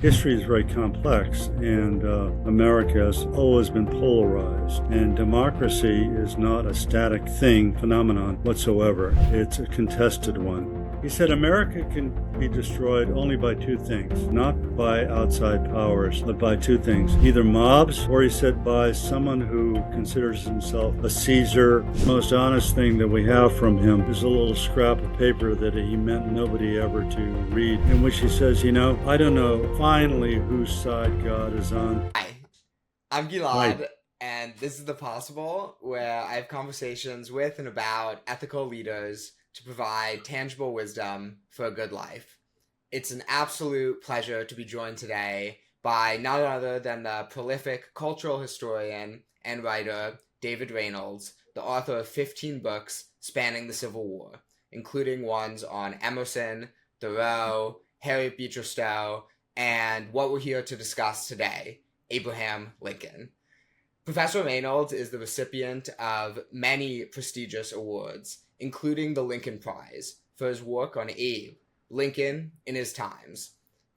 history is very complex, and America has always been polarized. And democracy is not a static thing, phenomenon whatsoever. It's a contested one. He said America can be destroyed only by two things, not by outside powers, but by two things, either mobs, or he said by someone who considers himself a Caesar. The most honest thing that we have from him is a little scrap of paper that he meant nobody ever to read, in which he says, I don't know finally whose side God is on. Hi, I'm Right. Gilad, and this is The Possible, where I have conversations with and about ethical leaders to provide tangible wisdom for a good life. It's an absolute pleasure to be joined today by none other than the prolific cultural historian and writer David Reynolds, the author of 15 books spanning the Civil War, including ones on Emerson, Thoreau, Harriet Beecher Stowe, and what we're here to discuss today, Abraham Lincoln. Professor Reynolds is the recipient of many prestigious awards, including the Lincoln Prize, for his work on Abe, Lincoln in His Times.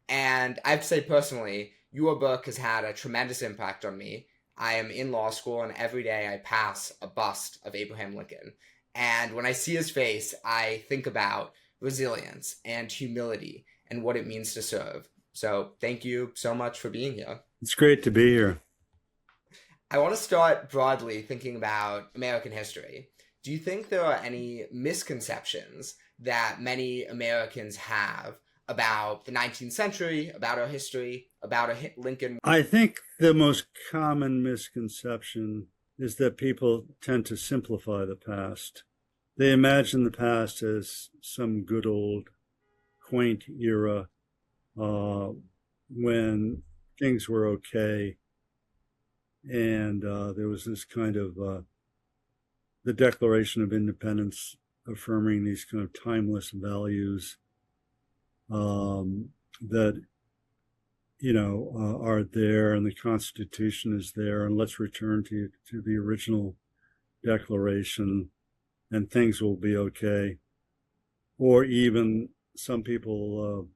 And I have to say personally, your book has had a tremendous impact on me. I am in law school, and every day I pass a bust of Abraham Lincoln. And when I see his face, I think about resilience and humility and what it means to serve. So thank you so much for being here. It's great to be here. I want to start broadly thinking about American history. Do you think there are any misconceptions that many Americans have about the 19th century, about our history, about Lincoln? I think the most common misconception is that people tend to simplify the past. They imagine the past as some good old quaint era when things were okay, and there was this kind of the Declaration of Independence affirming these kind of timeless values that are there, and the Constitution is there, and let's return to the original Declaration, and things will be okay. Or even some people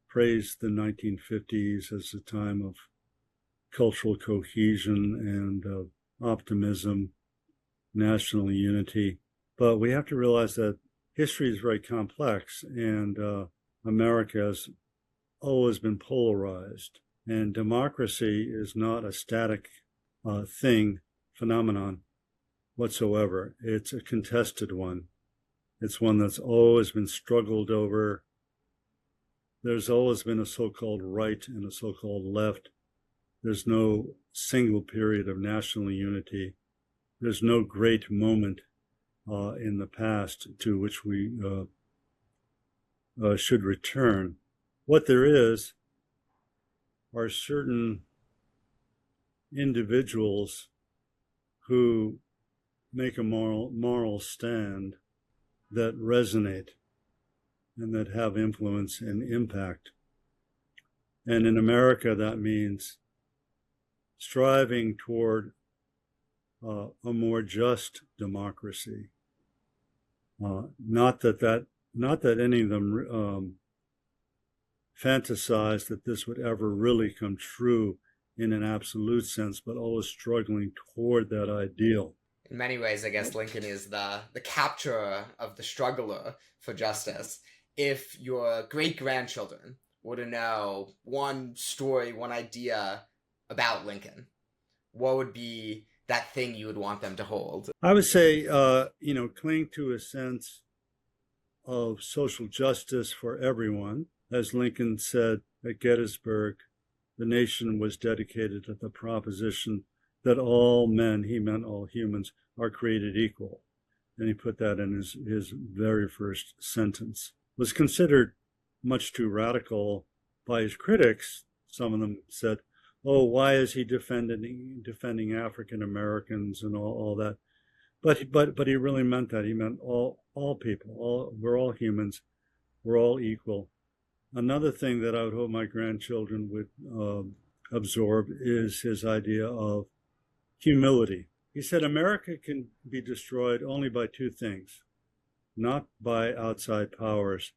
praised the 1950s as a time of cultural cohesion and optimism, national unity. But we have to realize that history is very complex, and America has always been polarized. And democracy is not a static thing, phenomenon whatsoever. It's a contested one. It's one that's always been struggled over. There's always been a so-called right and a so-called left. There's no single period of national unity. There's no great moment in the past to which we should return. What there is are certain individuals who make a moral stand that resonate and that have influence and impact. And in America, that means striving toward a more just democracy. Not that any of them fantasize that this would ever really come true in an absolute sense, but always struggling toward that ideal. In many ways, I guess Lincoln is the capturer of the struggler for justice. If your great-grandchildren were to know one story, one idea about Lincoln, what would be that thing you would want them to hold? I would say, cling to a sense of social justice for everyone. As Lincoln said at Gettysburg, the nation was dedicated to the proposition that all men, he meant all humans, are created equal. And he put that in his very first sentence. It was considered much too radical by his critics. Some of them said, oh, why is he defending African Americans and all that? But he really meant that. He meant all people. We're all humans. We're all equal. Another thing that I would hope my grandchildren would absorb is his idea of humility. He said America can be destroyed only by two things, not by outside powers,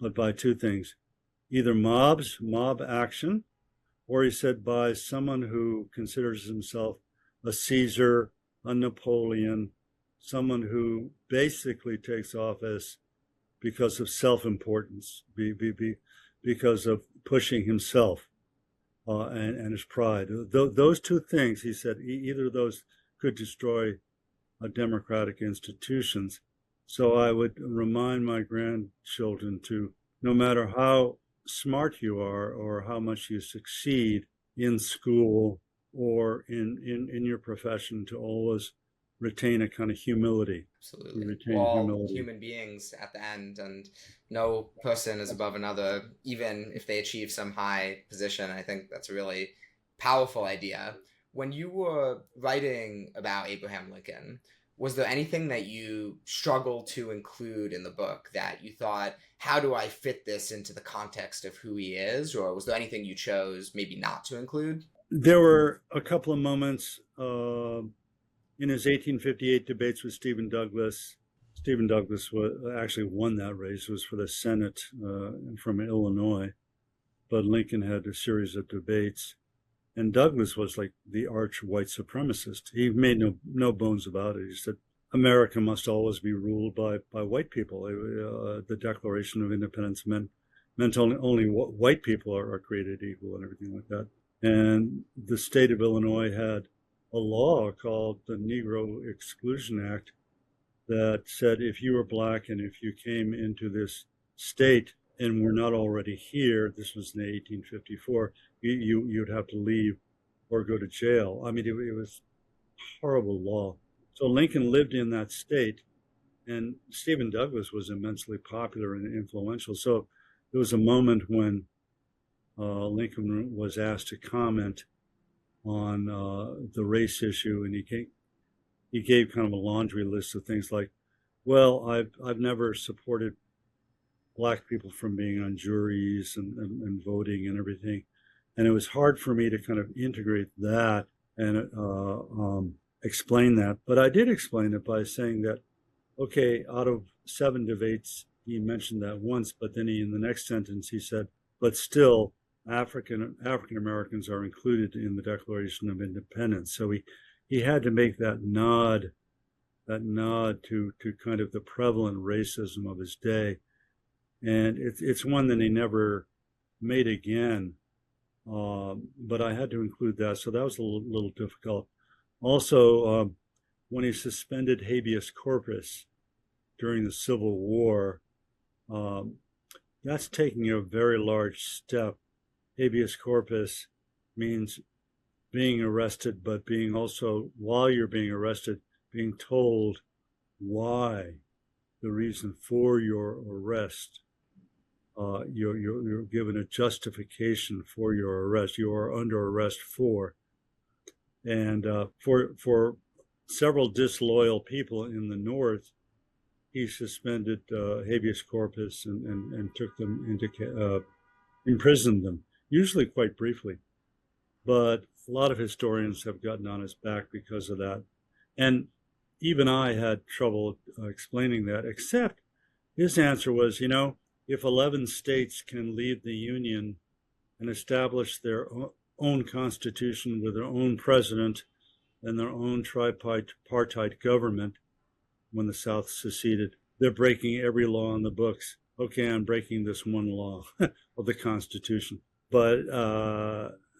but by two things, either mob action, or he said by someone who considers himself a Caesar, a Napoleon, someone who basically takes office because of self-importance, because of pushing himself and his pride. Those two things, he said, either of those could destroy democratic institutions. So I would remind my grandchildren to, no matter how smart you are or how much you succeed in school or in your profession, to always retain a kind of humility. Absolutely. We're Retain all humility. human beings at the end, and no person is above another, even if they achieve some high position. I think that's a really powerful idea. When you were writing about Abraham Lincoln, was there anything that you struggled to include in the book that you thought, how do I fit this into the context of who he is? Or was there anything you chose maybe not to include? There were a couple of moments in his 1858 debates with Stephen Douglas. Stephen Douglas actually won that race. It was for the Senate from Illinois, but Lincoln had a series of debates, and Douglas was like the arch white supremacist. He made no bones about it. He said America must always be ruled by white people. The Declaration of Independence meant only white people are created equal and everything like that. And the state of Illinois had a law called the Negro Exclusion Act that said if you were black and if you came into this state and were not already here, this was in 1854, you'd have to leave or go to jail. I mean, it was a horrible law. So Lincoln lived in that state, and Stephen Douglas was immensely popular and influential. So there was a moment when Lincoln was asked to comment on the race issue, and he gave kind of a laundry list of things like, well, I've never supported black people from being on juries and voting and everything, and it was hard for me to kind of integrate that and explain that. But I did explain it by saying that, okay, out of 7 debates, he mentioned that once, but then in the next sentence he said, but still, African Americans are included in the Declaration of Independence. So he had to make that nod to kind of the prevalent racism of his day, and it's one that he never made again. But I had to include that, so that was a little difficult. Also, when he suspended habeas corpus during the Civil War, that's taking a very large step. Habeas corpus means being arrested, but being also, while you're being arrested, being told why, the reason for your arrest. You're given a justification for your arrest. You are under arrest for. And for several disloyal people in the North, he suspended habeas corpus and took them into, imprisoned them, usually quite briefly. But a lot of historians have gotten on his back because of that. And even I had trouble explaining that, except his answer was, if 11 states can leave the Union and establish their own constitution with their own president and their own tripartite government when the South seceded, they're breaking every law in the books. Okay, I'm breaking this one law of the Constitution. But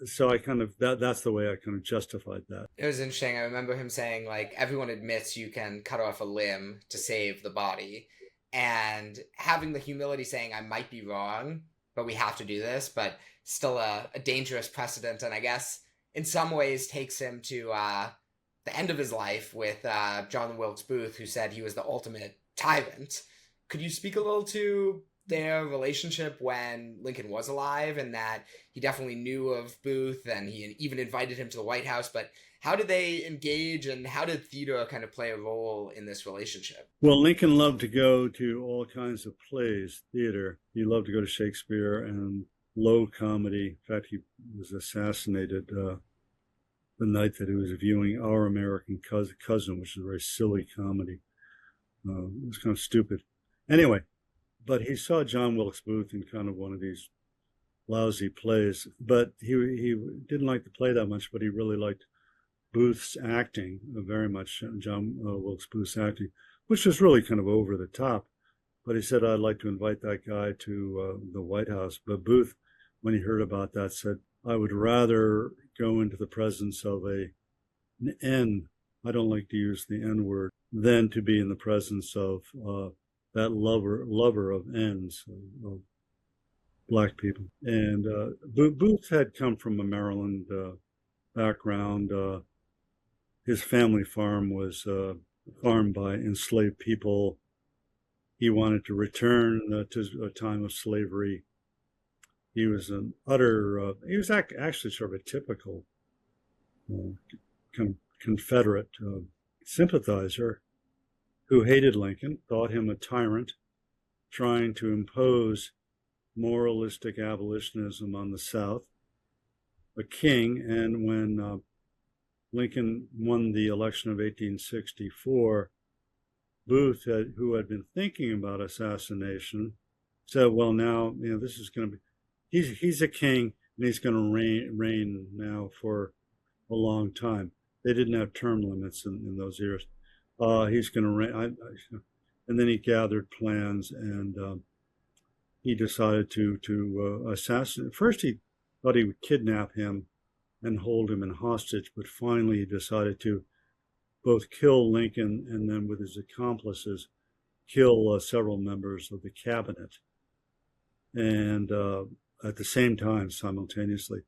so I kind of, that's the way I kind of justified that. It was interesting. I remember him saying, like, everyone admits you can cut off a limb to save the body. And having the humility saying, I might be wrong, but we have to do this, but still a dangerous precedent. And I guess in some ways takes him to the end of his life with John Wilkes Booth, who said he was the ultimate tyrant. Could you speak a little to their relationship when Lincoln was alive, and that he definitely knew of Booth and he even invited him to the White House, but how did they engage, and how did theater kind of play a role in this relationship? Well, Lincoln loved to go to all kinds of plays, theater. He loved to go to Shakespeare and low comedy. In fact, he was assassinated the night that he was viewing Our American Cousin, which is a very silly comedy. It was kind of stupid. Anyway, but he saw John Wilkes Booth in kind of one of these lousy plays. But he didn't like to play that much, but he really liked Booth's acting very much, John Wilkes Booth's acting, which was really kind of over the top. But he said, I'd like to invite that guy to the White House. But Booth, when he heard about that, said, I would rather go into the presence of an N, I don't like to use the N word, than to be in the presence of that lover of N's, of black people. And Booth had come from a Maryland background. His family farm was farmed by enslaved people. He wanted to return to a time of slavery. He was an he was actually sort of a typical Confederate sympathizer who hated Lincoln, thought him a tyrant, trying to impose moralistic abolitionism on the South, a king. And when Lincoln won the election of 1864, Booth, who had been thinking about assassination, said, well, now, this is going to be, he's a king, and he's going to reign now for a long time. They didn't have term limits in those years. He's going to reign. And then he gathered plans, and he decided to assassinate. First, he thought he would kidnap him and hold him in hostage, but finally he decided to both kill Lincoln and then, with his accomplices, kill several members of the cabinet, and at the same time, simultaneously.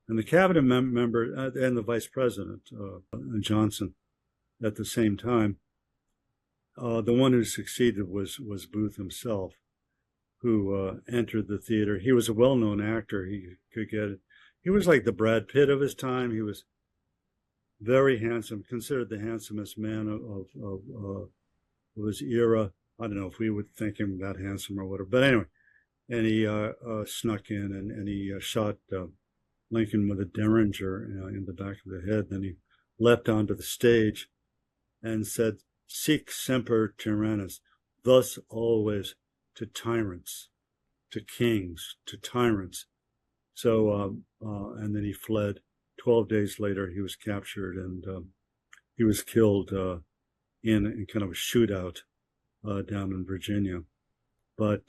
And the cabinet member and the vice president, Johnson, at the same time. The one who succeeded was Booth himself, who entered the theater. He was a well-known actor. He could get it. He was like the Brad Pitt of his time. He was very handsome, considered the handsomest man of his era. I don't know if we would think him that handsome or whatever, but anyway. And he snuck in and he shot Lincoln with a derringer in the back of the head. Then he leapt onto the stage and said, "Sic semper tyrannis," thus always to tyrants, to kings, to tyrants. So, and then he fled. 12 days later, he was captured and he was killed in kind of a shootout down in Virginia. But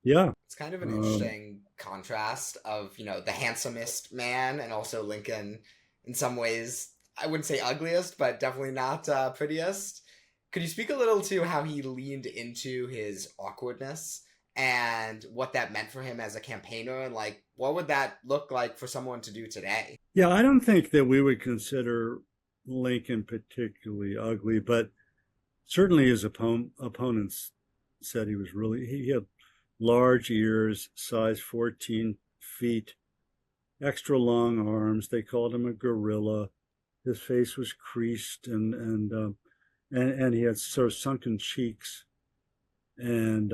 yeah. It's kind of an interesting contrast of, the handsomest man and also Lincoln, in some ways, I wouldn't say ugliest, but definitely not prettiest. Could you speak a little to how he leaned into his awkwardness and what that meant for him as a campaigner, and what would that look like for someone to do today? Yeah, I don't think that we would consider Lincoln particularly ugly, but certainly his opponents said he had large ears, size 14 feet, extra long arms. They called him a gorilla. His face was creased and he had sort of sunken cheeks and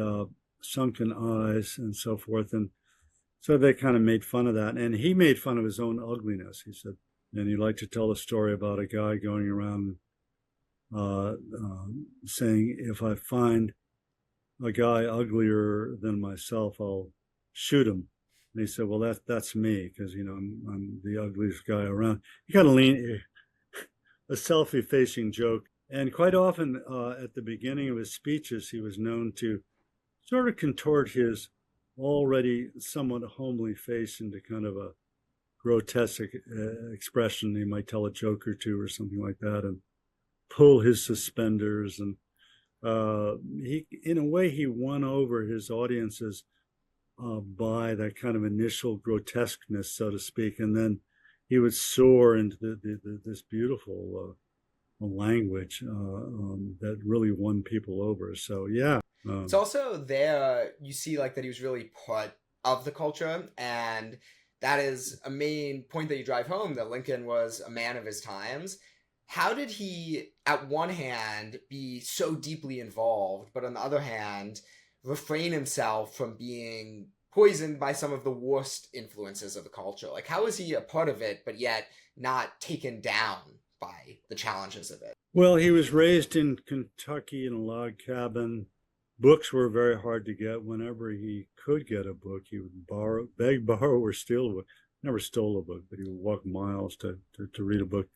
sunken eyes and so forth. And so they kind of made fun of that. And he made fun of his own ugliness, he said. And he liked to tell a story about a guy going around saying, if I find a guy uglier than myself, I'll shoot him. And he said, well, that's me, because, I'm the ugliest guy around. He kind of a self-effacing joke. And quite often at the beginning of his speeches, he was known to sort of contort his already somewhat homely face into kind of a grotesque expression. He might tell a joke or two or something like that and pull his suspenders. And in a way, he won over his audiences by that kind of initial grotesqueness, so to speak. And then he would soar into this beautiful language that really won people over. So, yeah. It's also there, you see that he was really part of the culture, and that is a main point that you drive home, that Lincoln was a man of his times. How did he, at one hand, be so deeply involved, but on the other hand, refrain himself from being poisoned by some of the worst influences of the culture? How is he a part of it, but yet not taken down by the challenges of it? Well, he was raised in Kentucky in a log cabin. Books were very hard to get. Whenever he could get a book, he would borrow, or steal a book. Never stole a book, but he would walk miles to read a book.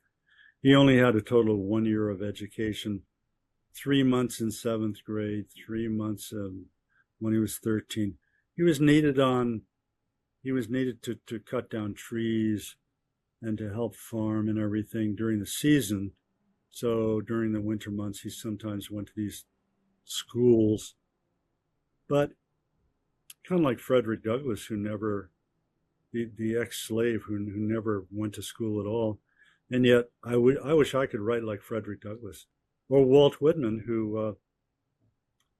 He only had a total of 1 year of education, 3 months in seventh grade, 3 months when he was 13. He was needed to cut down trees and to help farm and everything during the season. So during the winter months, he sometimes went to these schools. But kind of like Frederick Douglass, who never, the ex-slave who never went to school at all. And yet I wish I could write like Frederick Douglass. Or Walt Whitman, who,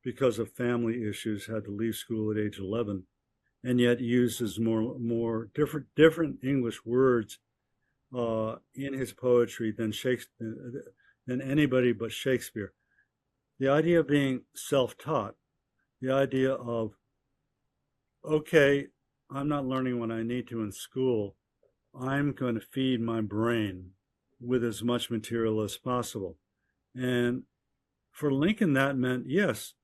because of family issues, had to leave school at age 11, and yet uses more different English words in his poetry than anybody but Shakespeare. The idea of being self-taught, the idea of, okay, I'm not learning what I need to in school. I'm going to feed my brain with as much material as possible. And for Lincoln, that meant, yes,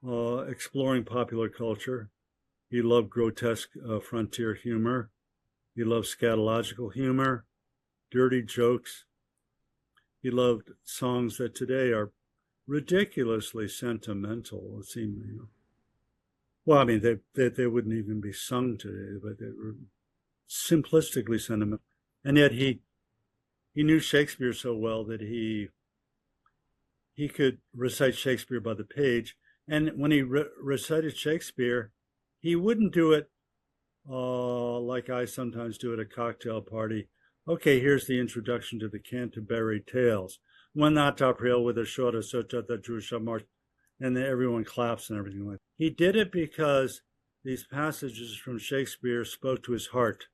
exploring popular culture. He loved grotesque frontier humor. He loved scatological humor, dirty jokes. He loved songs that today are ridiculously sentimental. It seemed, well, I mean, they wouldn't even be sung today, but they were simplistically sentimental. And yet he knew Shakespeare so well that he could recite Shakespeare by the page. And when he recited Shakespeare, he wouldn't do it like I sometimes do at a cocktail party. Okay, here's the introduction to the Canterbury Tales. When that top rail with a short of such that Jewish march, and then everyone claps and everything like that. He did it because these passages from Shakespeare spoke to his heart,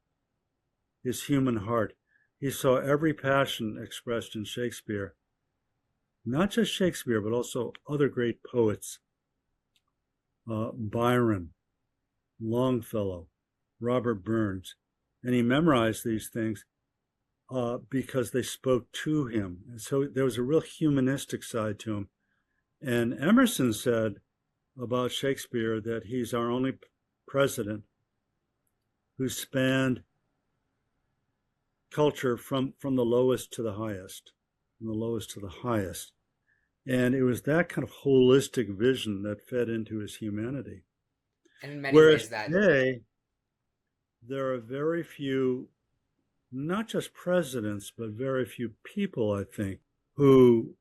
his human heart. He saw every passion expressed in Shakespeare. Not just Shakespeare, but also other great poets. Byron, Longfellow, Robert Burns. And he memorized these things because they spoke to him. And so there was a real humanistic side to him. And Emerson said about Shakespeare that he's our only president who spanned culture from the lowest to the highest, from the lowest to the highest. And it was that kind of holistic vision that fed into his humanity. And in many Whereas ways that today, there are very few, not just presidents, but very few people, I think, who,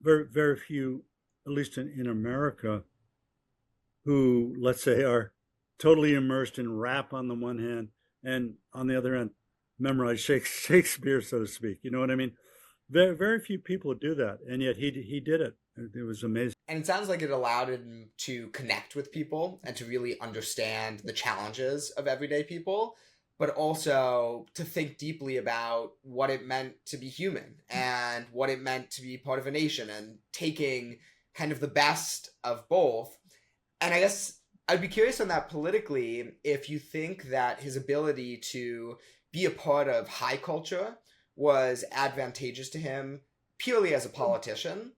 very few, at least in America, who, let's say, are totally immersed in rap on the one hand, and on the other hand, memorize Shakespeare, so to speak. You know what I mean? Very few people do that, and yet he did it. It was amazing. And it sounds like it allowed him to connect with people and to really understand the challenges of everyday people, but also to think deeply about what it meant to be human and what it meant to be part of a nation, and taking kind of the best of both. And I guess I'd be curious on that politically, if you think that his ability to be a part of high culture was advantageous to him purely as a politician,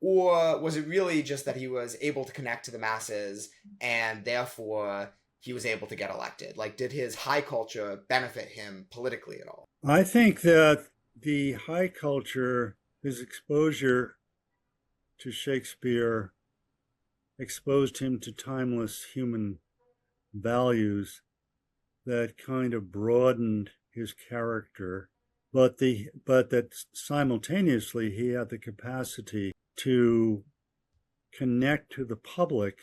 or was it really just that he was able to connect to the masses and therefore he was able to get elected? Like, did his high culture benefit him politically at all? I think that the high culture, his exposure to Shakespeare, exposed him to timeless human values that kind of broadened his character, but that simultaneously he had the capacity to connect to the public,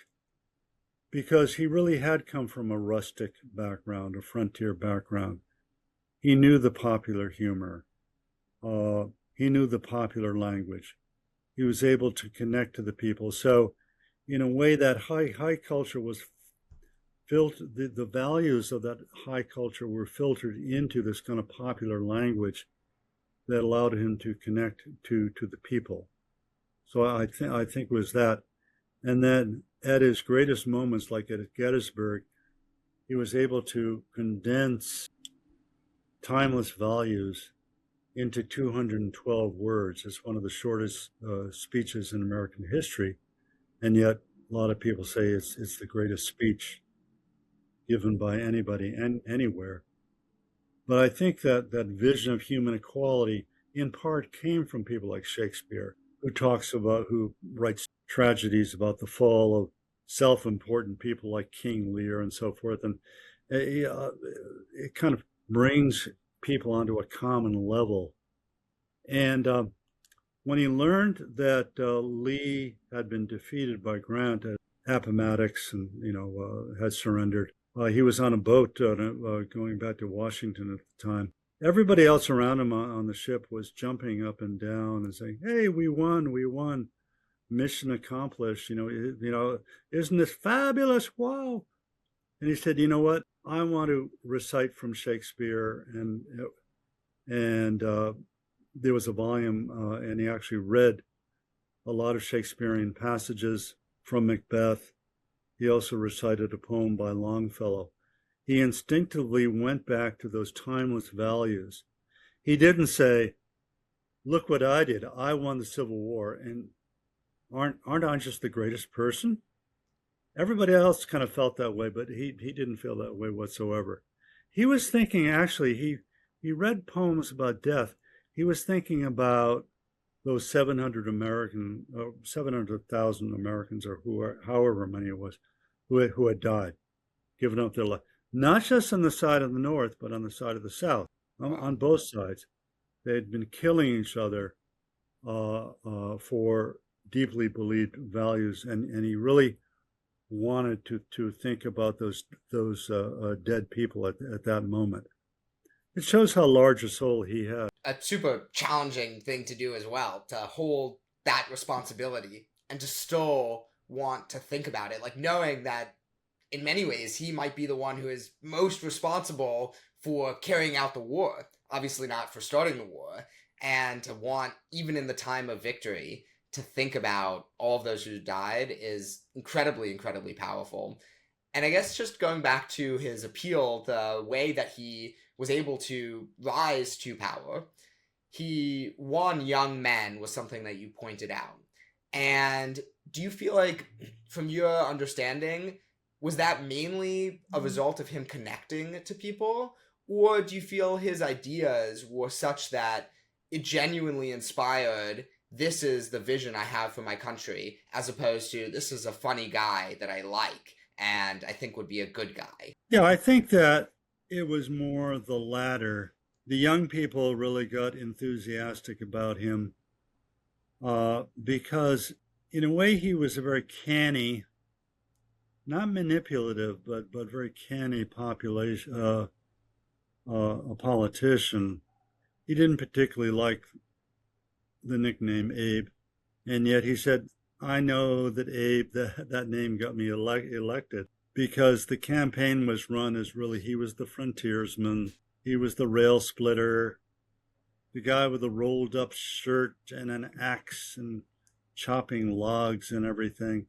because he really had come from a rustic background, a frontier background. He knew the popular humor. He knew the popular language. He was able to connect to the people. So in a way, that high culture was filtered, the values of that high culture were filtered into this kind of popular language that allowed him to connect to the people. So I think it was that. And then at his greatest moments, like at Gettysburg, he was able to condense timeless values into 212 words. It's one of the shortest speeches in American history. And yet a lot of people say it's the greatest speech given by anybody and anywhere. But I think that that vision of human equality in part came from people like Shakespeare, who writes tragedies about the fall of self-important people like King Lear and so forth. And it kind of brings people onto a common level. And when he learned that Lee had been defeated by Grant at Appomattox and had surrendered, he was on a boat going back to Washington at the time. Everybody else around him on the ship was jumping up and down and saying, "Hey, we won! We won! Mission accomplished! Isn't this fabulous? Wow!" And he said, "You know what? I want to recite from Shakespeare." And there was a volume, and he actually read a lot of Shakespearean passages from Macbeth. He also recited a poem by Longfellow. He instinctively went back to those timeless values. He didn't say, "Look what I did. I won the Civil War, and aren't I just the greatest person?" Everybody else kind of felt that way, but he didn't feel that way whatsoever. He was thinking, actually, he read poems about death. He was thinking about those 700,000 Americans, or however many it was, who had died, given up their life, not just on the side of the North, but on the side of the South, on both sides. They had been killing each other for deeply believed values, and he really wanted to think about those dead people at that moment. It shows how large a soul he had. A super challenging thing to do as well, to hold that responsibility and to still want to think about it, like knowing that in many ways he might be the one who is most responsible for carrying out the war, obviously not for starting the war, and to want, even in the time of victory, to think about all of those who died is incredibly, incredibly powerful. And I guess just going back to his appeal, the way that he was able to rise to power, he won young men was something that you pointed out. And do you feel like, from your understanding, was that mainly a result of him connecting to people? Or do you feel his ideas were such that it genuinely inspired, this is the vision I have for my country, as opposed to, this is a funny guy that I like and I think would be a good guy? Yeah, I think that it was more the latter. The young people really got enthusiastic about him because, in a way, he was a very canny, not manipulative, but very canny a politician. He didn't particularly like the nickname Abe, and yet he said, "I know that Abe, that name got me elected," because the campaign was run as really he was the frontiersman, he was the rail splitter, the guy with a rolled up shirt and an axe and chopping logs and everything.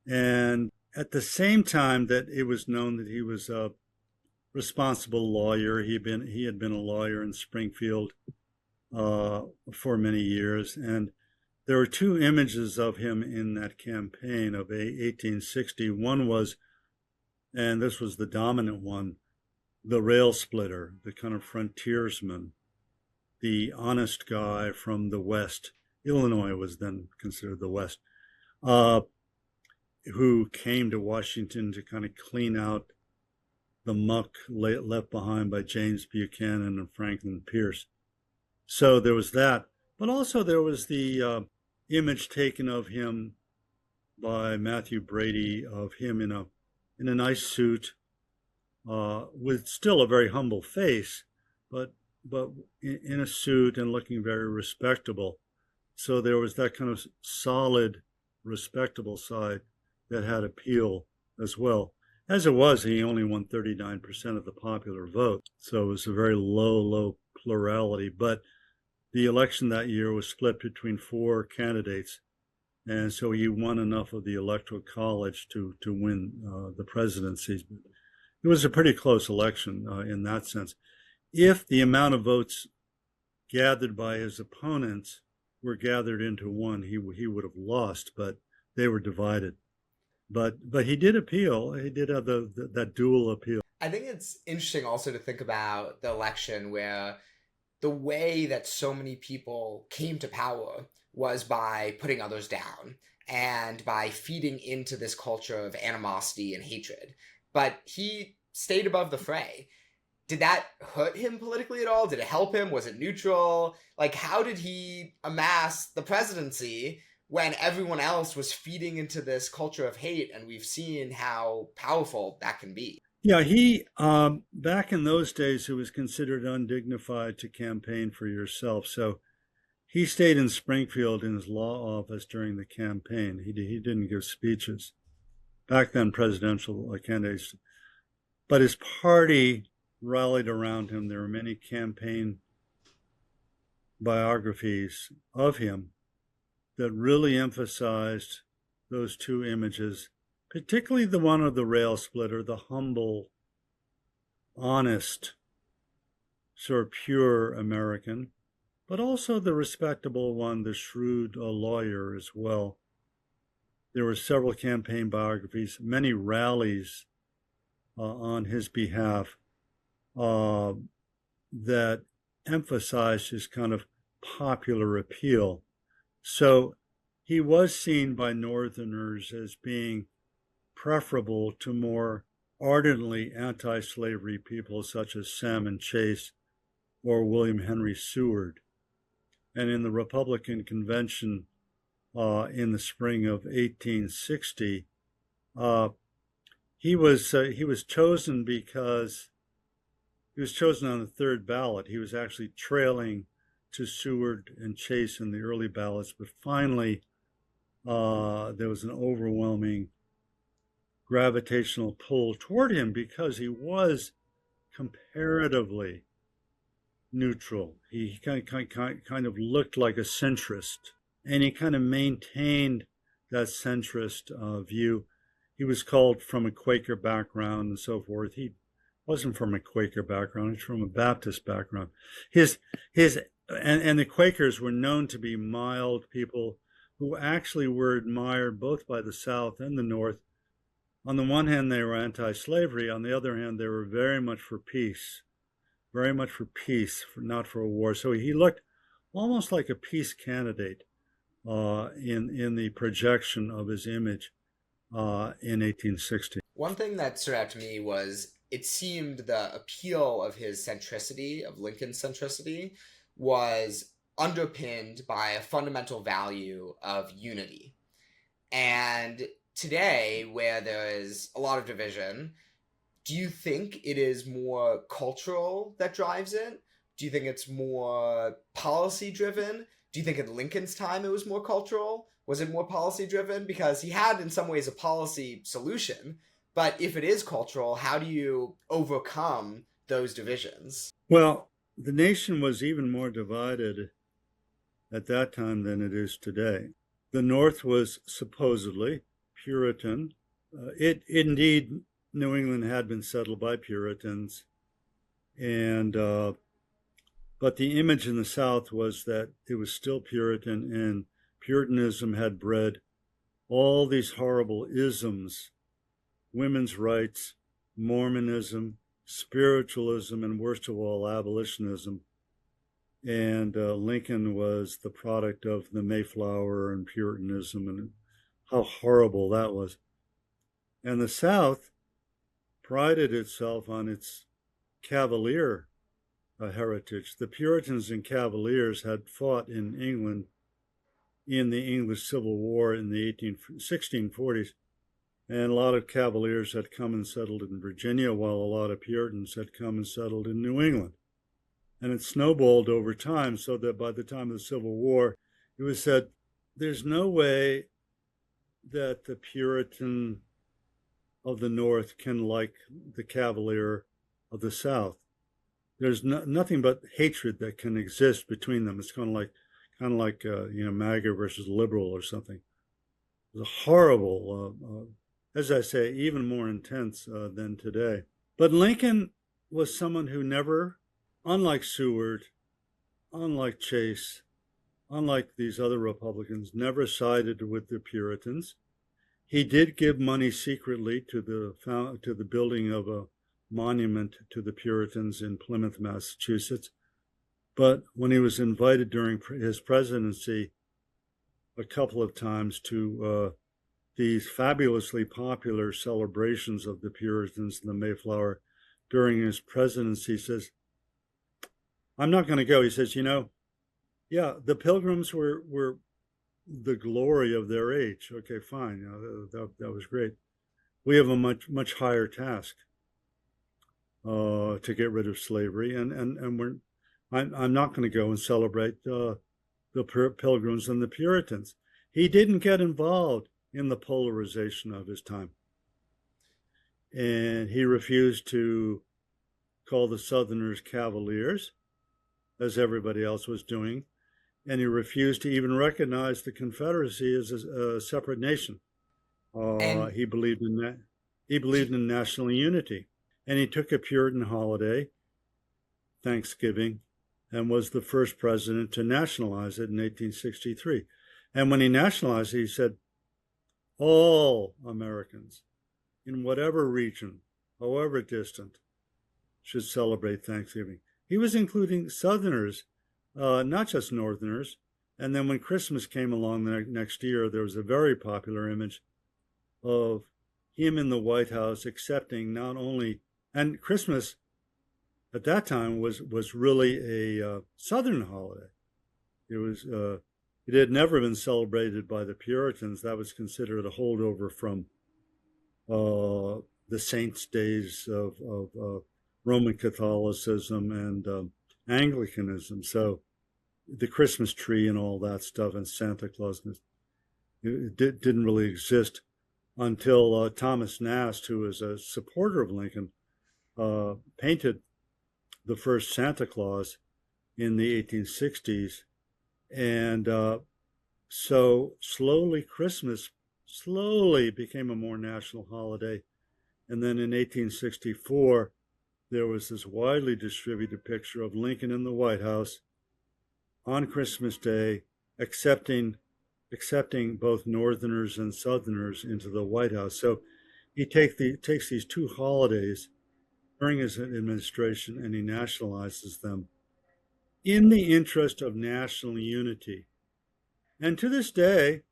And at the same time that it was known that he was a responsible lawyer, he had been a lawyer in Springfield for many years, and there were two images of him in that campaign of 1860. One was, and this was the dominant one, the rail splitter, the kind of frontiersman, the honest guy from the West. Illinois was then considered the West, who came to Washington to kind of clean out the muck left behind by James Buchanan and Franklin Pierce. So there was that. But also there was the image taken of him by Matthew Brady of him in a nice suit with still a very humble face, but in a suit and looking very respectable. So there was that kind of solid, respectable side that had appeal as well. As it was, he only won 39% of the popular vote, so it was a very low plurality. But the election that year was split between four candidates, and so he won enough of the Electoral College to win the presidency. It was a pretty close election in that sense. If the amount of votes gathered by his opponents were gathered into one, he would have lost. But they were divided. But he did appeal. He did have that dual appeal. I think it's interesting also to think about the election where the way that so many people came to power was by putting others down and by feeding into this culture of animosity and hatred. But he stayed above the fray. Did that hurt him politically at all? Did it help him? Was it neutral? Like, how did he amass the presidency when everyone else was feeding into this culture of hate? And we've seen how powerful that can be. Yeah, he back in those days, it was considered undignified to campaign for yourself. So he stayed in Springfield in his law office during the campaign. He didn't give speeches. Back then, presidential candidates, but his party rallied around him. There were many campaign biographies of him that really emphasized those two images, particularly the one of the rail splitter, the humble, honest, sort of pure American, but also the respectable one, the shrewd lawyer as well. There were several campaign biographies, many rallies on his behalf that emphasized his kind of popular appeal. So he was seen by Northerners as being preferable to more ardently anti-slavery people such as Salmon Chase or William Henry Seward. And in the Republican convention in the spring of 1860, he was chosen because he was chosen on the third ballot. He was actually trailing to Seward and Chase in the early ballots, but finally there was an overwhelming gravitational pull toward him because he was comparatively neutral. He kind of looked like a centrist, and he kind of maintained that centrist view. He was called from a Quaker background and so forth. He wasn't from a Quaker background. He's from a Baptist background. And the Quakers were known to be mild people who actually were admired both by the South and the North. On the one hand, they were anti-slavery. On the other hand, they were very much for peace, not for a war. So he looked almost like a peace candidate in the projection of his image in 1860. One thing that stood out to me was it seemed the appeal of his centricity, of Lincoln's centricity, was underpinned by a fundamental value of unity. And today, where there is a lot of division, do you think it is more cultural that drives it? Do you think it's more policy driven? Do you think in Lincoln's time it was more cultural? Was it more policy driven? Because he had in some ways a policy solution, but if it is cultural, how do you overcome those divisions? Well, the nation was even more divided at that time than it is today. The North was supposedly Puritan. Indeed, New England had been settled by Puritans, and but the image in the South was that it was still Puritan, and Puritanism had bred all these horrible isms: women's rights, Mormonism, spiritualism, and worst of all, abolitionism. And Lincoln was the product of the Mayflower and Puritanism, and how horrible that was. And the South prided itself on its Cavalier heritage. The Puritans and Cavaliers had fought in England in the English Civil War in the 1640s. And a lot of Cavaliers had come and settled in Virginia, while a lot of Puritans had come and settled in New England. And it snowballed over time, so that by the time of the Civil War, it was said, there's no way that the Puritan of the North can like the Cavalier of the South. There's nothing but hatred that can exist between them. It's kind of like MAGA versus liberal or something. It was a horrible, as I say, even more intense than today. But Lincoln was someone who never, unlike Seward, unlike Chase, unlike these other Republicans, never sided with the Puritans. He did give money secretly to the building of a monument to the Puritans in Plymouth, Massachusetts. But when he was invited during his presidency a couple of times to these fabulously popular celebrations of the Puritans and the Mayflower during his presidency, he says, I'm not going to go. He says, yeah, the Pilgrims were the glory of their age. Okay, fine. That was great. We have a much higher task to get rid of slavery, and I'm not going to go and celebrate the Pilgrims and the Puritans. He didn't get involved in the polarization of his time, and he refused to call the Southerners Cavaliers, as everybody else was doing, and he refused to even recognize the Confederacy as a separate nation. He believed in that. He believed in national unity, and he took a Puritan holiday, Thanksgiving, and was the first president to nationalize it in 1863. And when he nationalized it, he said, all Americans, in whatever region, however distant, should celebrate Thanksgiving. He was including Southerners, not just Northerners. And then when Christmas came along the next year, there was a very popular image of him in the White House accepting not only, and Christmas at that time was really a Southern holiday. It had never been celebrated by the Puritans. That was considered a holdover from the saints' days of Roman Catholicism and Anglicanism. So the Christmas tree and all that stuff and Santa Claus, it didn't really exist until Thomas Nast, who was a supporter of Lincoln, painted the first Santa Claus in the 1860s. And so slowly Christmas became a more national holiday. And then in 1864, there was this widely distributed picture of Lincoln in the White House on Christmas Day, accepting both Northerners and Southerners into the White House. So he takes these two holidays during his administration and he nationalizes them in the interest of national unity. And to this day,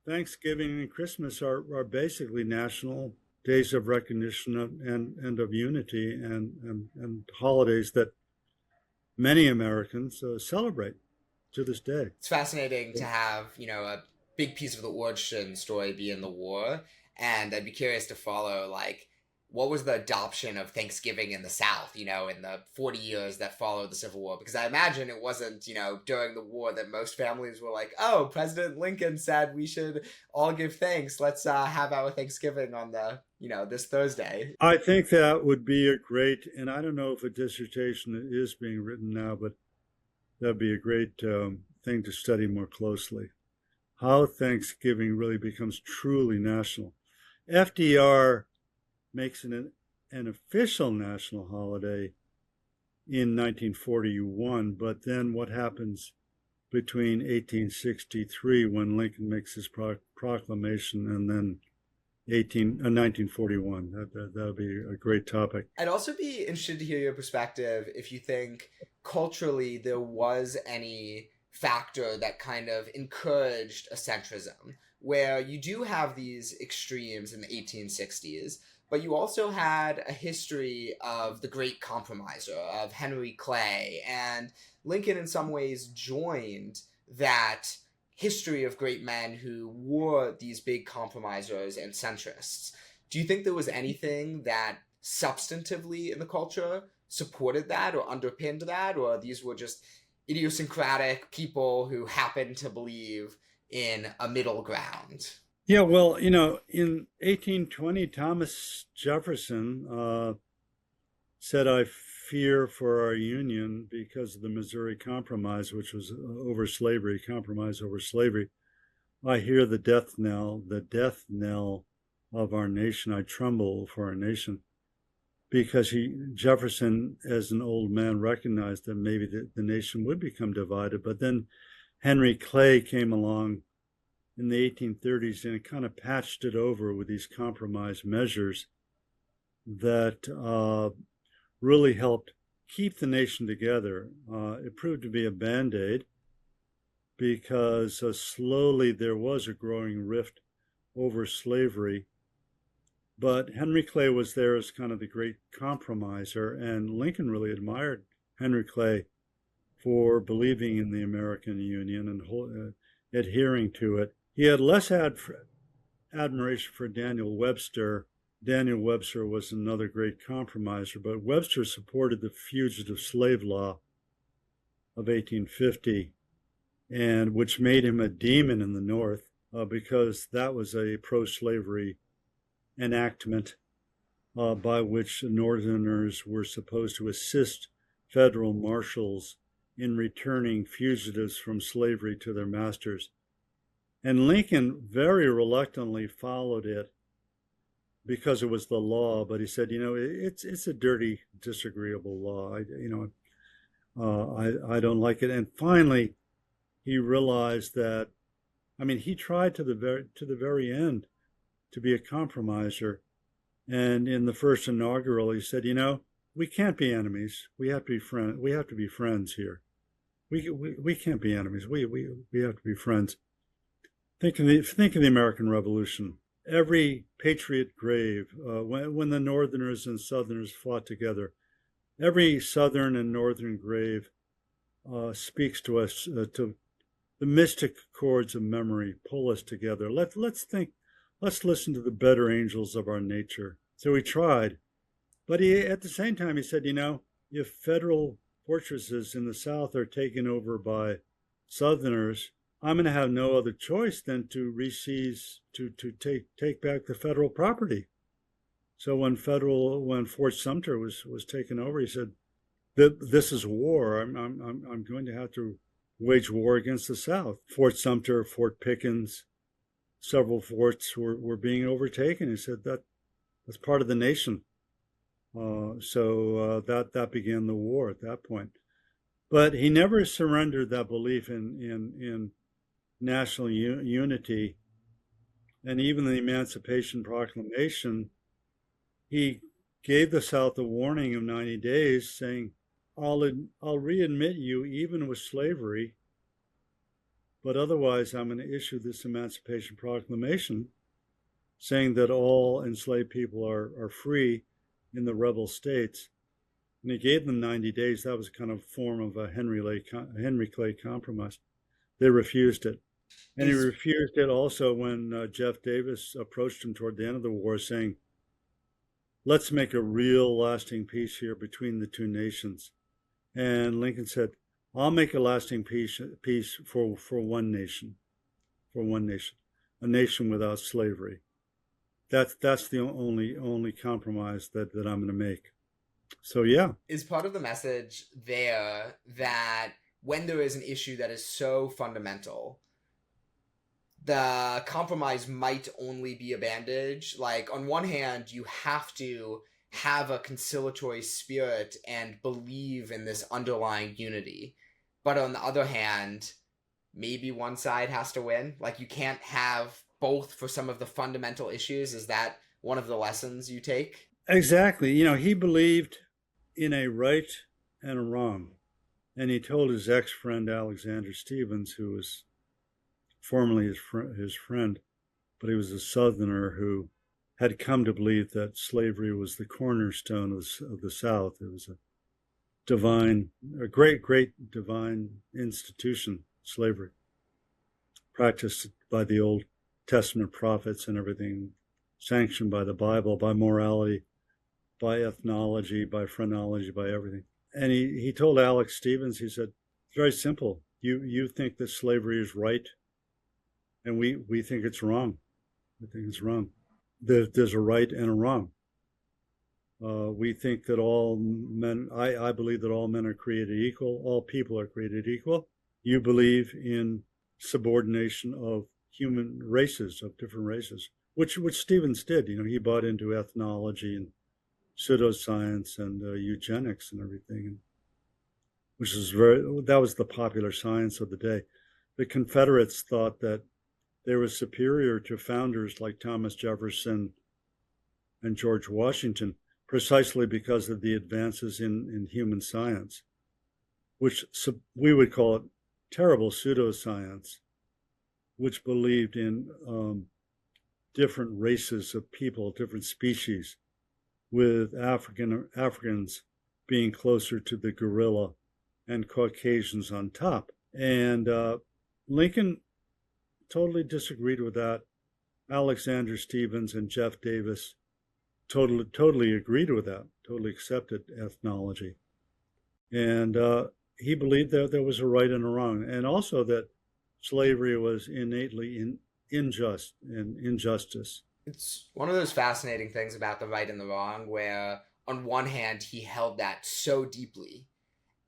Thanksgiving and Christmas are basically national days of recognition and of unity and holidays that many Americans celebrate to this day. It's fascinating to have, a big piece of the origin story be in the war. And I'd be curious to follow, what was the adoption of Thanksgiving in the South, in the 40 years that followed the Civil War? Because I imagine it wasn't, during the war that most families were like, oh, President Lincoln said we should all give thanks. Let's have our Thanksgiving on this Thursday. I think that would be a great, and I don't know if a dissertation is being written now, but that'd be a great thing to study more closely. How Thanksgiving really becomes truly national. FDR makes it an official national holiday in 1941, but then what happens between 1863 when Lincoln makes his proclamation and then 1941? That would be a great topic. I'd also be interested to hear your perspective if you think culturally there was any factor that kind of encouraged a centrism, where you do have these extremes in the 1860s, but you also had a history of the great compromiser, of Henry Clay, and Lincoln in some ways joined that history of great men who were these big compromisers and centrists. Do you think there was anything that substantively in the culture supported that or underpinned that, or these were just idiosyncratic people who happened to believe in a middle ground? Yeah, well, in 1820, Thomas Jefferson said, I fear for our Union because of the Missouri Compromise, which was compromise over slavery. I hear the death knell of our nation. I tremble for our nation. Because Jefferson, as an old man, recognized that maybe the nation would become divided. But then Henry Clay came along in the 1830s, and it kind of patched it over with these compromise measures that really helped keep the nation together. It proved to be a Band-Aid because slowly there was a growing rift over slavery. But Henry Clay was there as kind of the great compromiser, and Lincoln really admired Henry Clay for believing in the American Union and adhering to it. He had less admiration for Daniel Webster. Daniel Webster was another great compromiser, but Webster supported the Fugitive Slave Law of 1850, and which made him a demon in the North because that was a pro-slavery enactment by which Northerners were supposed to assist federal marshals in returning fugitives from slavery to their masters. And Lincoln very reluctantly followed it because it was the law, but he said, it's a dirty, disagreeable law. I don't like it. And finally, he realized that, he tried to the very end to be a compromiser. And in the first inaugural, he said, we can't be enemies. We have to be friends. We have to be friends here. We can't be enemies. We have to be friends. Think of the American Revolution. Every patriot grave, when the Northerners and Southerners fought together, every Southern and Northern grave speaks to us, to the mystic chords of memory pull us together. Let's think. Let's listen to the better angels of our nature. So he tried, but at the same time he said, if federal fortresses in the South are taken over by Southerners, I'm going to have no other choice than to take back the federal property. So when Fort Sumter was taken over, he said, "This is war. I'm going to have to wage war against the South." Fort Sumter, Fort Pickens, several forts were being overtaken. He said that's part of the nation. So that began the war at that point. But he never surrendered that belief in national unity. And even the Emancipation Proclamation, he gave the South a warning of 90 days saying, I'll readmit you even with slavery, but otherwise I'm going to issue this Emancipation Proclamation saying that all enslaved people are free in the rebel states. And he gave them 90 days. That was a kind of form of a Henry Clay compromise. They refused it. And he refused it also when Jeff Davis approached him toward the end of the war saying, let's make a real lasting peace here between the two nations. And Lincoln said, I'll make a lasting peace for one nation, a nation without slavery. That's the only compromise that I'm going to make. So yeah. Is part of the message there that when there is an issue that is so fundamental, the compromise might only be a bandage? Like, on one hand, you have to have a conciliatory spirit and believe in this underlying unity. But on the other hand, maybe one side has to win. Like, you can't have both for some of the fundamental issues. Is that one of the lessons you take? Exactly. He believed in a right and a wrong. And he told his ex-friend Alexander Stephens, who was formerly his friend, but he was a Southerner who had come to believe that slavery was the cornerstone of the South. It was a great divine institution, slavery, practiced by the Old Testament prophets and everything, sanctioned by the Bible, by morality, by ethnology, by phrenology, by everything. And he told Alex Stephens, he said, it's very simple. You think that slavery is right, and we think it's wrong. We think it's wrong. There's a right and a wrong. We think that all men, I believe that all men are created equal, all people are created equal. You believe in subordination of human races, of different races, which Stephens did. He bought into ethnology and pseudoscience and eugenics and everything, that was the popular science of the day. The Confederates thought that they were superior to founders like Thomas Jefferson and George Washington, precisely because of the advances in human science, which we would call it terrible pseudoscience, which believed in different races of people, different species, with Africans being closer to the gorilla and Caucasians on top. And Lincoln totally disagreed with that. Alexander Stephens and Jeff Davis totally agreed with that, totally accepted ethnology. And he believed that there was a right and a wrong, and also that slavery was innately unjust and injustice. It's one of those fascinating things about the right and the wrong, where on one hand, he held that so deeply.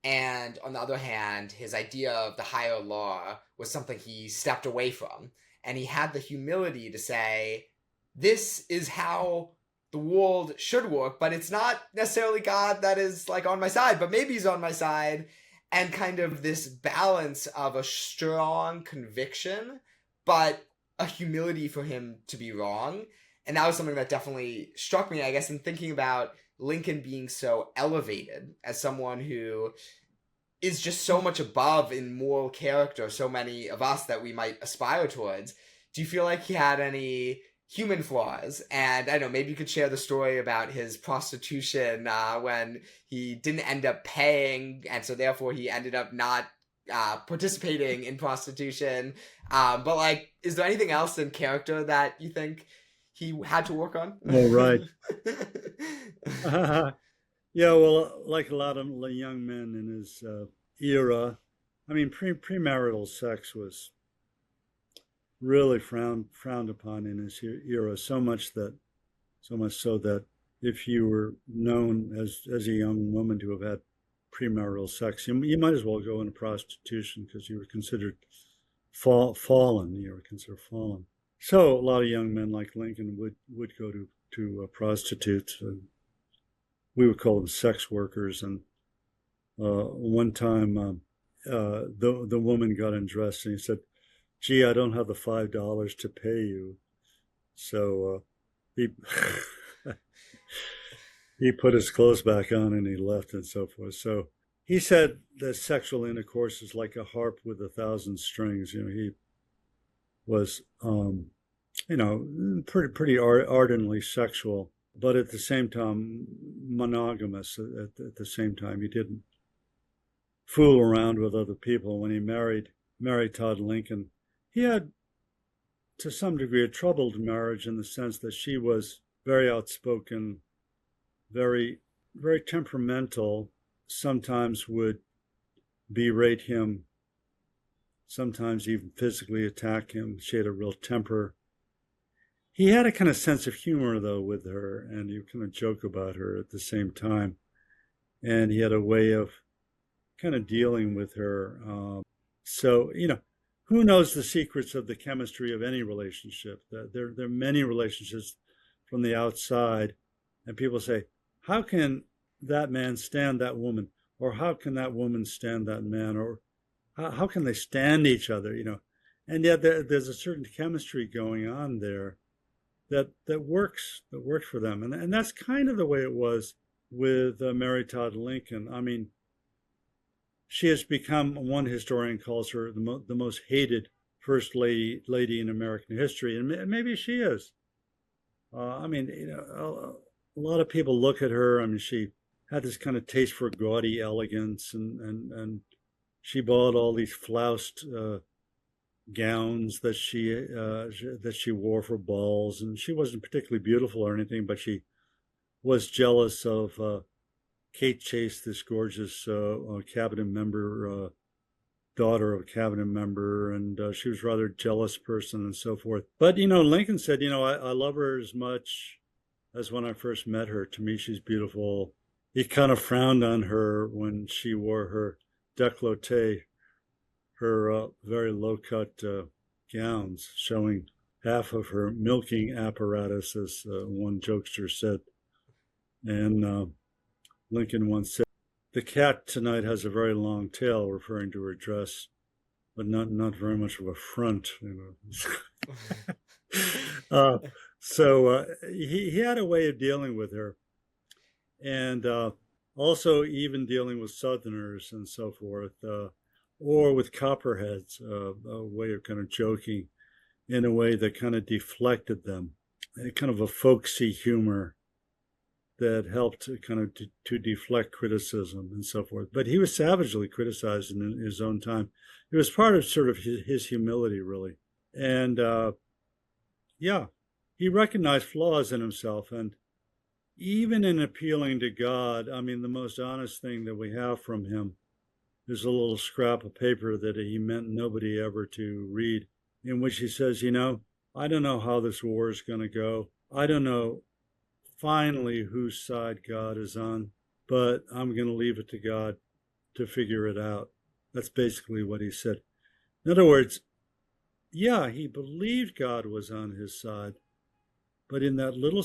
And on the other hand, his idea of the higher law was something he stepped away from. And he had the humility to say, this is how the world should work, but it's not necessarily God that is like on my side, but maybe he's on my side. And kind of this balance of a strong conviction, but a humility for him to be wrong. And that was something that definitely struck me, I guess, in thinking about Lincoln being so elevated as someone who is just so much above in moral character, so many of us that we might aspire towards. Do you feel like he had any human flaws? And I don't know, maybe you could share the story about his prostitution when he didn't end up paying, and so therefore he ended up not participating in prostitution. But like, is there anything else in character that you think he had to work on? Oh, right. Yeah, well, like a lot of young men in his era, I mean, premarital sex was really frowned upon in his era, so much so that if you were known as a young woman to have had premarital sex, you might as well go into prostitution because you were considered fallen. You were considered fallen. So a lot of young men like Lincoln would go to prostitutes. We would call them sex workers. And one time, the woman got undressed, and he said, "Gee, I don't have the $5 to pay you." So he he put his clothes back on and he left and so forth. So he said that sexual intercourse is like a harp with 1,000 strings. He was, pretty ardently sexual, but at the same time monogamous. At the same time, he didn't fool around with other people. When he married Todd Lincoln, he had, to some degree, a troubled marriage in the sense that she was very outspoken, very, very temperamental, sometimes would berate him, sometimes even physically attack him. She had a real temper. He had a kind of sense of humor, though, with her, and he would kind of joke about her at the same time. And he had a way of kind of dealing with her. So, who knows the secrets of the chemistry of any relationship? There are many relationships from the outside, and people say, how can that man stand that woman? Or how can that woman stand that man? Or how can they stand each other? And yet there's a certain chemistry going on there that works for them. And that's kind of the way it was with Mary Todd Lincoln. I mean, she has become, one historian calls her the most hated first lady in American history, and maybe she is. A lot of people look at her. I mean, she had this kind of taste for gaudy elegance, and she bought all these flounced gowns that she wore for balls, and she wasn't particularly beautiful or anything, but she was jealous of Kate Chase, this gorgeous cabinet member, daughter of a cabinet member, and she was a rather jealous person and so forth. But, Lincoln said, I love her as much as when I first met her. To me, she's beautiful. He kind of frowned on her when she wore her décolleté, her very low-cut gowns, showing half of her milking apparatus, as one jokester said. And Lincoln once said, "The cat tonight has a very long tail," referring to her dress. but not very much of a front. uh, so he had a way of dealing with her, and also even dealing with Southerners and so forth, or with Copperheads, a way of kind of joking in a way that kind of deflected them, a kind of a folksy humor that helped to kind of to deflect criticism and so forth. But he was savagely criticized in his own time. It was part of sort of his humility, really. And yeah, he recognized flaws in himself. And even in appealing to God, I mean, the most honest thing that we have from him is a little scrap of paper that he meant nobody ever to read, in which he says, I don't know how this war is going to go. I don't know finally whose side God is on, but I'm going to leave it to God to figure it out. That's basically what he said. In other words, yeah, he believed God was on his side, but in that little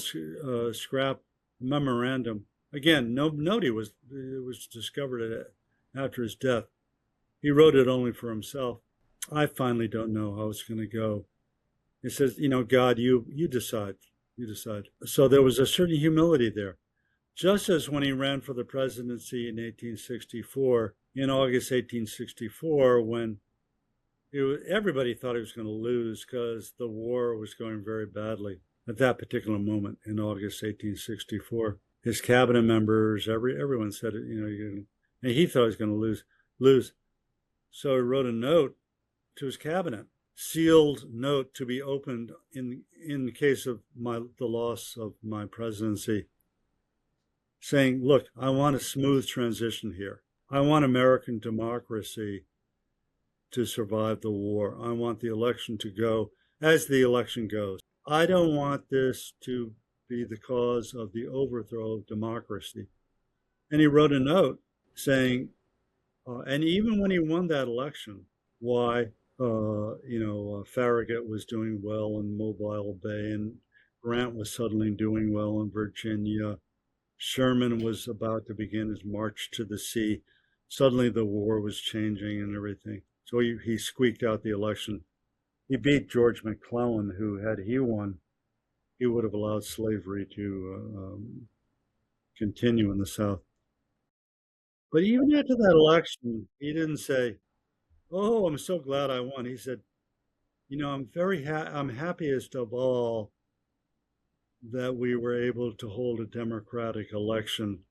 scrap memorandum, again, nobody was, it was discovered after his death. He wrote it only for himself. I finally don't know how it's going to go. He says, God, you decide. You decide. So there was a certain humility there. Just as when he ran for the presidency in 1864, in August 1864, when everybody thought he was going to lose because the war was going very badly at that particular moment in August 1864. His cabinet members, everyone said it, and he thought he was going to lose. So he wrote a note to his cabinet, sealed note to be opened in case of the loss of my presidency, saying, look, I want a smooth transition here. I want American democracy to survive the war. I want the election to go as the election goes. I don't want this to be the cause of the overthrow of democracy. And he wrote a note saying, and even when he won that election, why Farragut was doing well in Mobile Bay, and Grant was suddenly doing well in Virginia. Sherman was about to begin his march to the sea. Suddenly the war was changing and everything. So he squeaked out the election. He beat George McClellan, who, had he won, he would have allowed slavery to continue in the South. But even after that election, he didn't say, "Oh, I'm so glad I won." He said, I'm happiest of all that we were able to hold a democratic election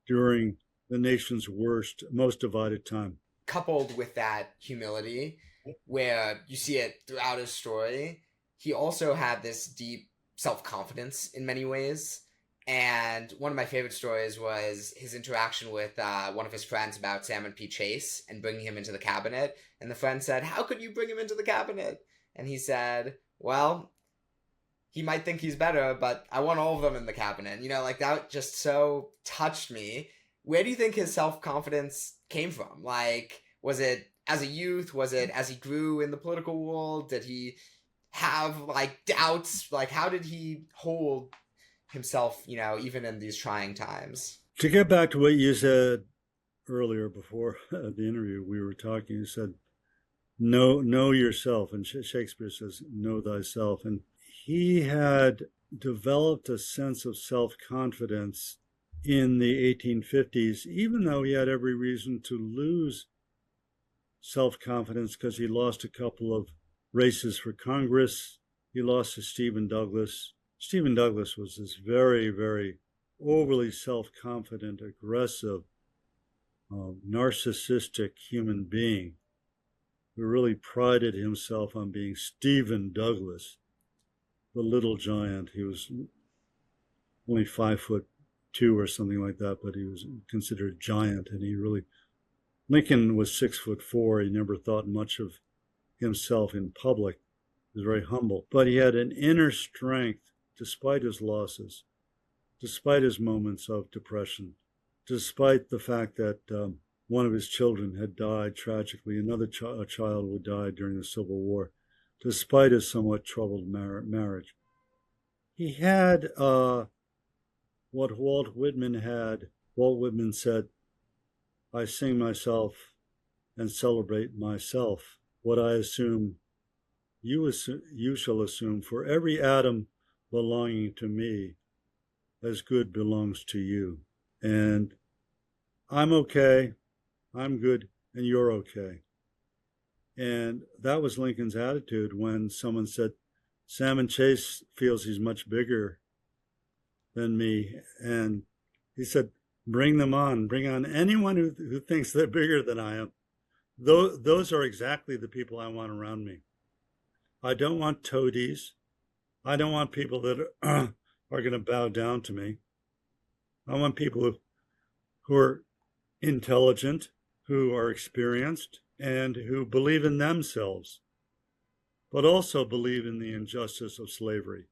during the nation's worst, most divided time." Coupled with that humility, where you see it throughout his story, he also had this deep self-confidence in many ways. And one of my favorite stories was his interaction with one of his friends about Salmon P. Chase and bringing him into the cabinet. And the friend said, "How could you bring him into the cabinet?" And he said, "Well, he might think he's better, but I want all of them in the cabinet." Like that just so touched me. Where do you think his self-confidence came from? Like, was it as a youth? Was it as he grew in the political world? Did he have like doubts? Like, how did he hold himself, even in these trying times? To get back to what you said earlier before the interview, we were talking, you said, know yourself. And Shakespeare says, know thyself. And he had developed a sense of self-confidence in the 1850s, even though he had every reason to lose self-confidence because he lost a couple of races for Congress. He lost to Stephen Douglas. Stephen Douglas was this very, very overly self-confident, aggressive, narcissistic human being who really prided himself on being Stephen Douglas, the little giant. He was only 5'2" or something like that, but he was considered a giant. And Lincoln was 6'4". He never thought much of himself in public. He was very humble, but he had an inner strength despite his losses, despite his moments of depression, despite the fact that one of his children had died tragically, another child who died during the Civil War, despite his somewhat troubled marriage. He had what Walt Whitman had. Walt Whitman said, "I sing myself and celebrate myself." what I assume you shall assume, for every atom belonging to me as good belongs to you. And I'm okay, I'm good, and you're okay. And that was Lincoln's attitude when someone said, Salmon Chase feels he's much bigger than me. And he said, bring them on. Bring on anyone who thinks they're bigger than I am. Those are exactly the people I want around me. I don't want toadies. I don't want people that are going to bow down to me. I want people who are intelligent, who are experienced, and who believe in themselves, but also believe in the injustice of slavery.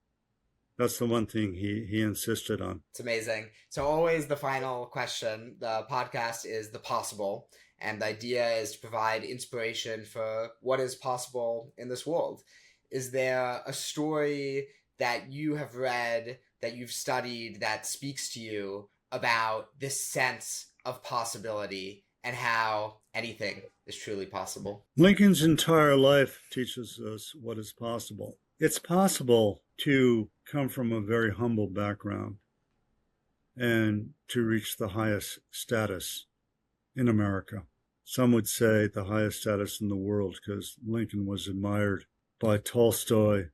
That's the one thing he insisted on. It's amazing. So always the final question, the podcast is the possible. And the idea is to provide inspiration for what is possible in this world. Is there a story that you have read, that you've studied, that speaks to you about this sense of possibility and how anything is truly possible? Lincoln's entire life teaches us what is possible. It's possible to come from a very humble background and to reach the highest status in America. Some would say the highest status in the world, because Lincoln was admired by Tolstoy,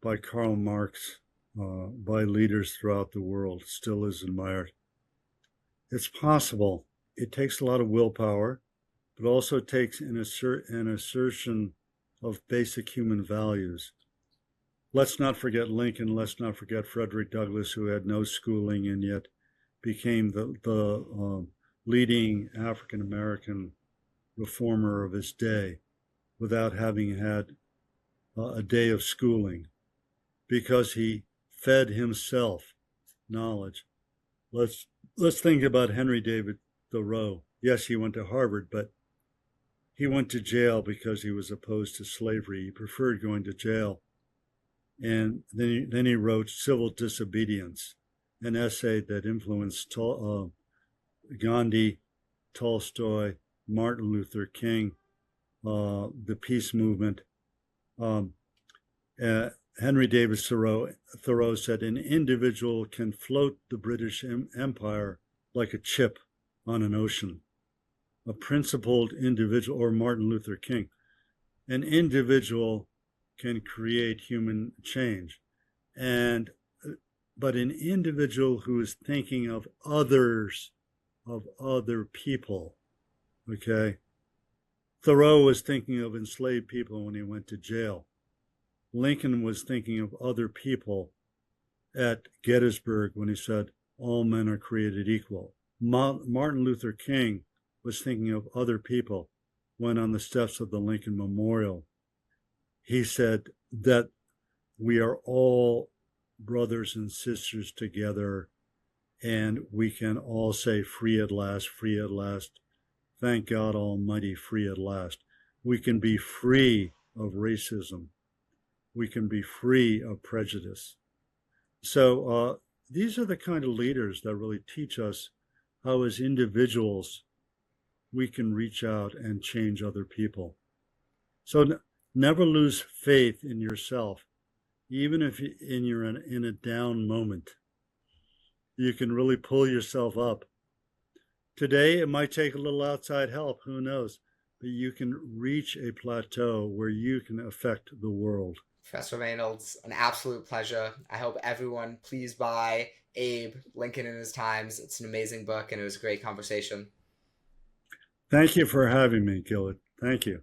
by Karl Marx, by leaders throughout the world, still is admired. It's possible. It takes a lot of willpower, but also takes an assertion of basic human values. Let's not forget Lincoln. Let's not forget Frederick Douglass, who had no schooling and yet became the leading African-American reformer of his day without having had a day of schooling, because he fed himself knowledge. Let's think about Henry David Thoreau. Yes, he went to Harvard, but he went to jail because he was opposed to slavery. He preferred going to jail. And then he wrote Civil Disobedience, an essay that influenced Gandhi, Tolstoy, Martin Luther King, the peace movement. Henry David Thoreau said, an individual can float the British Empire like a chip on an ocean. A principled individual, or Martin Luther King, an individual can create human change. But an individual who is thinking of others, of other people, okay? Thoreau was thinking of enslaved people when he went to jail. Lincoln was thinking of other people at Gettysburg when he said, all men are created equal. Martin Luther King was thinking of other people when on the steps of the Lincoln Memorial, he said that we are all brothers and sisters together, and we can all say, free at last, free at last. Thank God Almighty, free at last. We can be free of racism. We can be free of prejudice. So these are the kind of leaders that really teach us how, as individuals, we can reach out and change other people. So never lose faith in yourself, even if you're in a down moment. You can really pull yourself up. Today, it might take a little outside help, who knows, but you can reach a plateau where you can affect the world. Professor Reynolds, an absolute pleasure. I hope everyone please buy Abe, Lincoln in His Times. It's an amazing book, and it was a great conversation. Thank you for having me, Gilad. Thank you.